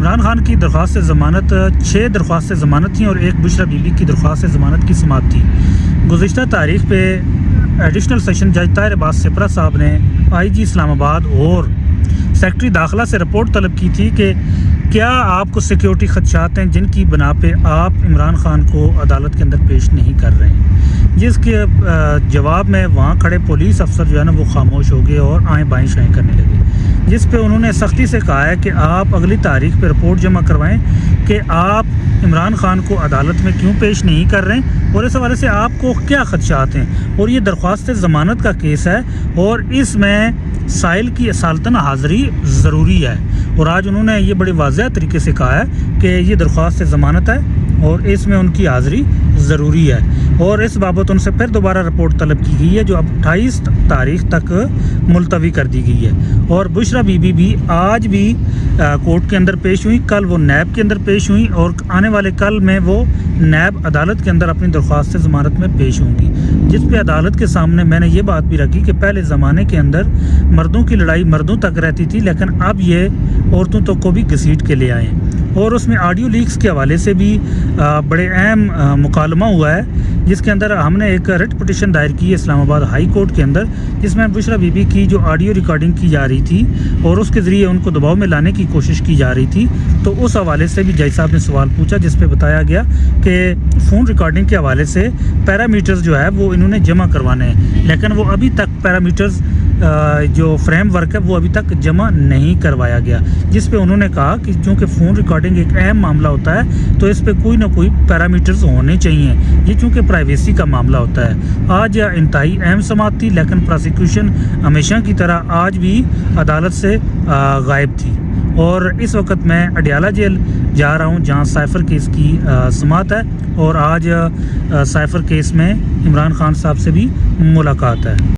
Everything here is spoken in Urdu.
عمران خان کی درخواست ضمانت 6 درخواست ضمانت تھیں اور ایک بشرا بی بی کی درخواست ضمانت کی سماعت تھی۔ گزشتہ تاریخ پہ ایڈیشنل سیشن جج طاہر عباس سپرہ صاحب نے آئی جی اسلام آباد اور سیکرٹری داخلہ سے رپورٹ طلب کی تھی کہ کیا آپ کو سیکیورٹی خدشات ہیں جن کی بنا پہ آپ عمران خان کو عدالت کے اندر پیش نہیں کر رہے ہیں، جس کے جواب میں وہاں کھڑے پولیس افسر جو ہے نا وہ خاموش ہو گئے اور آئیں بائیں شائیں کرنے لگے، جس پہ انہوں نے سختی سے کہا ہے کہ آپ اگلی تاریخ پہ رپورٹ جمع کروائیں کہ آپ عمران خان کو عدالت میں کیوں پیش نہیں کر رہے ہیں اور اس حوالے سے آپ کو کیا خدشات ہیں، اور یہ درخواست ضمانت کا کیس ہے اور اس میں سائل کی اصالتاً حاضری ضروری ہے، اور آج انہوں نے یہ بڑے واضح طریقے سے کہا ہے کہ یہ درخواست ضمانت ہے اور اس میں ان کی حاضری ضروری ہے، اور اس بابت ان سے پھر دوبارہ رپورٹ طلب کی گئی ہے جو اب 28 تاریخ تک ملتوی کر دی گئی ہے۔ اور بشرا بی بی بھی آج بھی کورٹ کے اندر پیش ہوئی، کل وہ نیب کے اندر پیش ہوئی اور آنے والے کل میں وہ نیب عدالت کے اندر اپنی درخواست ضمانت میں پیش ہوں گی، جس پہ عدالت کے سامنے میں نے یہ بات بھی رکھی کہ پہلے زمانے کے اندر مردوں کی لڑائی مردوں تک رہتی تھی، لیکن اب یہ عورتوں تک کو بھی گھسیٹ کے لے آئے ہیں، اور اس میں آڈیو لیکس کے حوالے سے بھی بڑے اہم مکالمہ ہوا ہے، جس کے اندر ہم نے ایک ریٹ پٹیشن دائر کی ہے اسلام آباد ہائی کورٹ کے اندر، جس میں بشرا بی بی کی جو آڈیو ریکارڈنگ کی جا رہی تھی اور اس کے ذریعے ان کو دباؤ میں لانے کی کوشش کی جا رہی تھی، تو اس حوالے سے بھی جج صاحب نے سوال پوچھا، جس پہ بتایا گیا کہ فون ریکارڈنگ کے حوالے سے پیرامیٹرز جو ہے وہ انہوں نے جمع کروانے ہیں، لیکن وہ ابھی تک پیرامیٹرز جو فریم ورک ہے وہ ابھی تک جمع نہیں کروایا گیا، جس پہ انہوں نے کہا کہ چونکہ فون ریکارڈنگ ایک اہم معاملہ ہوتا ہے تو اس پہ کوئی نہ کوئی پیرامیٹرز ہونے چاہیے، یہ چونکہ پرائیویسی کا معاملہ ہوتا ہے۔ آج انتہائی اہم سماعت تھی، لیکن پروسیکیوشن ہمیشہ کی طرح آج بھی عدالت سے غائب تھی، اور اس وقت میں اڈیالہ جیل جا رہا ہوں جہاں سائفر کیس کی سماعت ہے، اور آج سائفر کیس میں عمران خان صاحب سے بھی ملاقات ہے۔